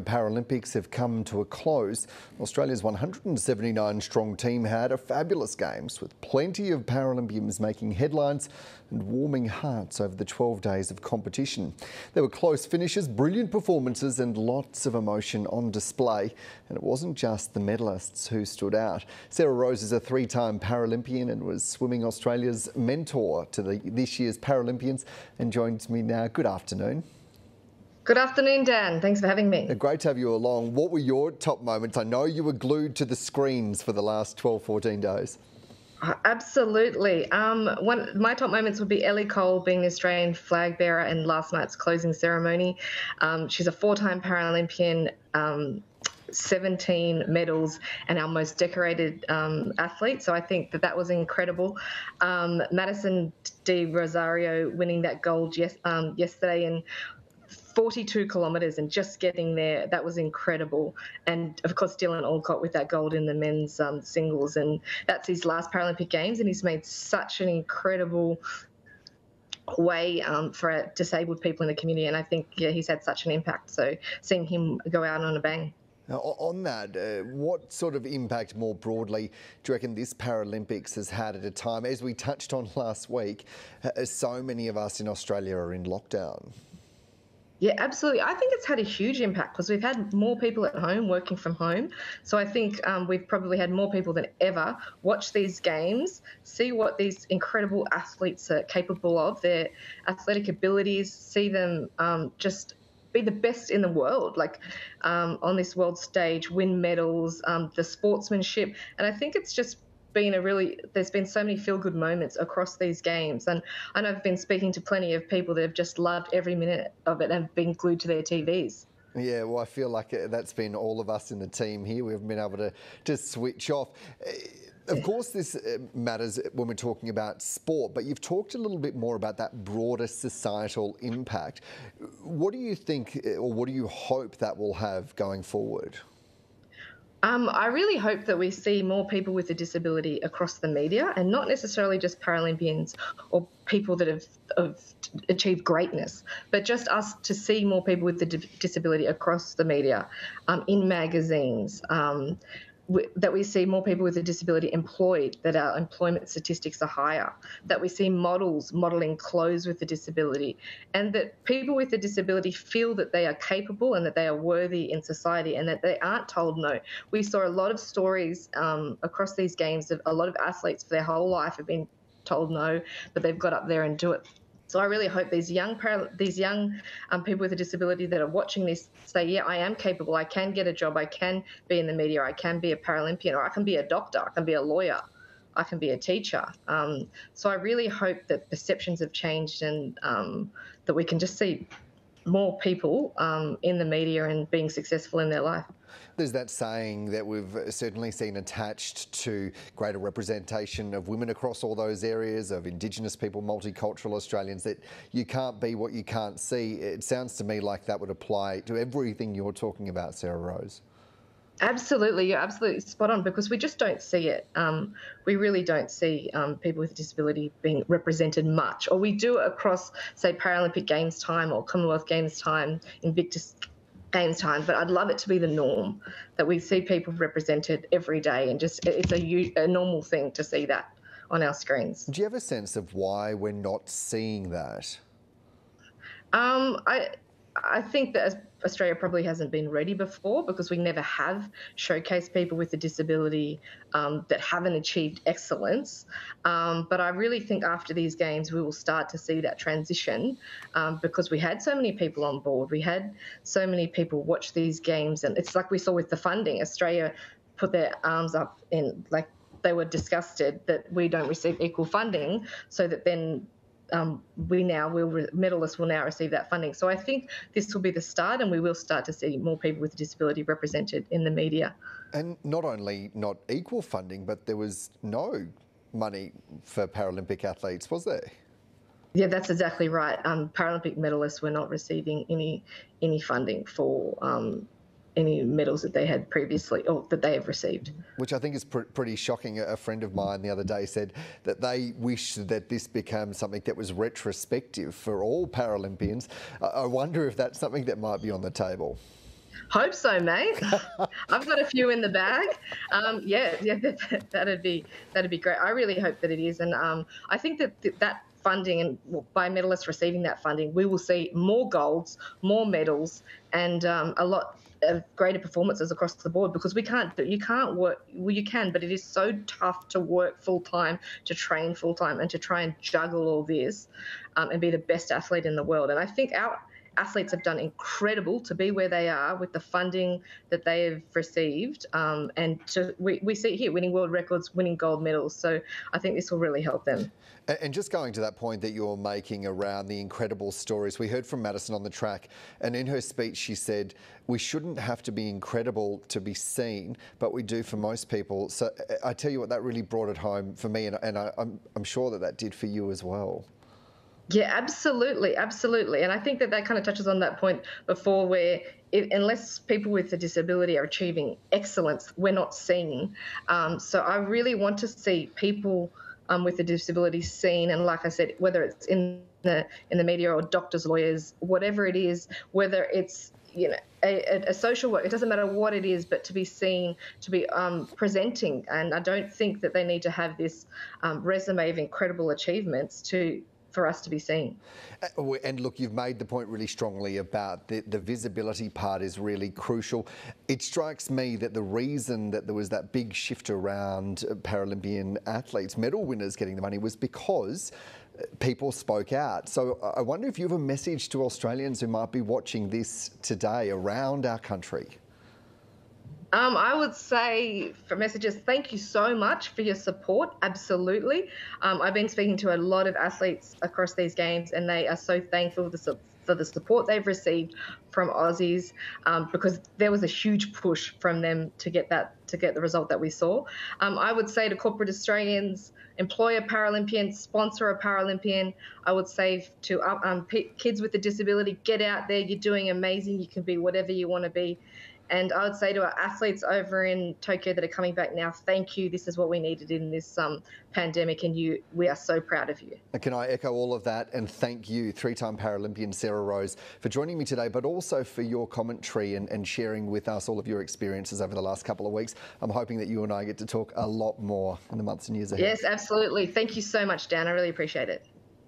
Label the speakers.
Speaker 1: Paralympics have come to a close. Australia's 179-strong team had a fabulous Games with plenty of Paralympians making headlines and warming hearts over the 12 days of competition. There were close finishes, brilliant performances and lots of emotion on display. And it wasn't just the medalists who stood out. Sarah Rose is a three-time Paralympian and was Swimming Australia's mentor to this year's Paralympians and joins me now. Good afternoon.
Speaker 2: Good afternoon, Dan. Thanks for having me.
Speaker 1: Great to have you along. What were your top moments? I know you were glued to the screens for the last 12, 14 days.
Speaker 2: Absolutely. My top moments would be Ellie Cole being the Australian flag bearer in last night's closing ceremony. She's a four-time Paralympian, 17 medals, and our most decorated athlete. So I think that was incredible. Madison De Rosario winning that gold yesterday in 42 kilometres and just getting there, that was incredible. And of course, Dylan Alcott with that gold in the men's singles. And that's his last Paralympic Games, and he's made such an incredible way for disabled people in the community. And I think, he's had such an impact. So seeing him go out on a bang.
Speaker 1: Now, on that, what sort of impact more broadly do you reckon this Paralympics has had at a time, as we touched on last week, as so many of us in Australia are in lockdown?
Speaker 2: Yeah, absolutely. I think it's had a huge impact because we've had more people at home working from home. So I think we've probably had more people than ever watch these games, see what these incredible athletes are capable of, their athletic abilities, see them just be the best in the world, like on this world stage, win medals, the sportsmanship. And I think it's just there's been so many feel-good moments across these games. And I know I've been speaking to plenty of people that have just loved every minute of it and been glued to their TVs.
Speaker 1: Yeah, well, I feel like that's been all of us in the team here. We haven't been able to switch off. Of course, this matters when we're talking about sport, but you've talked a little bit more about that broader societal impact. What do you think, or what do you hope that will have going forward?
Speaker 2: I really hope that we see more people with a disability across the media, and not necessarily just Paralympians or people that have achieved greatness, but just us to see more people with a disability across the media, in magazines, that we see more people with a disability employed, that our employment statistics are higher, that we see models modelling clothes with a disability, and that people with a disability feel that they are capable and that they are worthy in society and that they aren't told no. We saw a lot of stories across these games of a lot of athletes for their whole life have been told no, but they've got up there and do it. So I really hope these young people with a disability that are watching this say, yeah, I am capable, I can get a job, I can be in the media, I can be a Paralympian, or I can be a doctor, I can be a lawyer, I can be a teacher. So I really hope that perceptions have changed and that we can just see more people in the media and being successful in their life.
Speaker 1: There's that saying that we've certainly seen attached to greater representation of women across all those areas, of Indigenous people, multicultural Australians, that you can't be what you can't see. It sounds to me like that would apply to everything you're talking about, Sarah Rose.
Speaker 2: Absolutely, you're absolutely spot on, because we just don't see it. We really don't see people with disability being represented much, or we do it across, say, Paralympic Games time or Commonwealth Games time, Invictus Games time, but I'd love it to be the norm, that we see people represented every day, and just it's a normal thing to see that on our screens.
Speaker 1: Do you have a sense of why we're not seeing that?
Speaker 2: I think that Australia probably hasn't been ready before, because we never have showcased people with a disability that haven't achieved excellence. But I really think after these games we will start to see that transition, because we had so many people on board. We had so many people watch these games, and it's like we saw with the funding. Australia put their arms up in, like, they were disgusted that we don't receive equal funding, so that then medalists will now receive that funding. So I think this will be the start, and we will start to see more people with a disability represented in the media.
Speaker 1: And not only not equal funding, but there was no money for Paralympic athletes, was there?
Speaker 2: Yeah, that's exactly right. Paralympic medalists were not receiving any funding for any medals that they had previously, or that they have received.
Speaker 1: Which I think is pretty shocking. A friend of mine the other day said that they wish that this becomes something that was retrospective for all Paralympians. I wonder if that's something that might be on the table.
Speaker 2: Hope so, mate. I've got a few in the bag. That'd be great. I really hope that it is, and I think that funding and by medalists receiving that funding, we will see more golds, more medals, and a lot of greater performances across the board, because you can't work, well, you can, but it is so tough to work full time, to train full time, and to try and juggle all this and be the best athlete in the world. And I think our athletes have done incredible to be where they are with the funding that they have received, we see here winning world records, winning gold medals. So I think this will really help them.
Speaker 1: And just going to that point that you're making around the incredible stories, we heard from Madison on the track, and in her speech she said, we shouldn't have to be incredible to be seen, but we do for most people. So I tell you what, that really brought it home for me, and I'm sure that did for you as well.
Speaker 2: Yeah, absolutely, absolutely. And I think that kind of touches on that point before, where unless people with a disability are achieving excellence, we're not seen. So I really want to see people with a disability seen, and like I said, whether it's in the media or doctors, lawyers, whatever it is, whether it's a social work, it doesn't matter what it is, but to be seen, to be presenting. And I don't think that they need to have this resume of incredible achievements for us to be seen.
Speaker 1: And look, you've made the point really strongly about the visibility part is really crucial. It strikes me that the reason that there was that big shift around Paralympian athletes, medal winners getting the money, was because people spoke out. So I wonder if you have a message to Australians who might be watching this today around our country.
Speaker 2: I would say for messages, thank you so much for your support. Absolutely. I've been speaking to a lot of athletes across these games, and they are so thankful for the support they've received from Aussies, because there was a huge push from them to get the result that we saw. I would say to corporate Australians, employ a Paralympian, sponsor a Paralympian. I would say to kids with a disability, get out there. You're doing amazing. You can be whatever you want to be. And I would say to our athletes over in Tokyo that are coming back now, thank you. This is what we needed in this pandemic, and we are so proud of you.
Speaker 1: Can I echo all of that and thank you, three-time Paralympian Sarah Rose, for joining me today, but also for your commentary and sharing with us all of your experiences over the last couple of weeks. I'm hoping that you and I get to talk a lot more in the months and years ahead.
Speaker 2: Yes, absolutely. Thank you so much, Dan. I really appreciate it.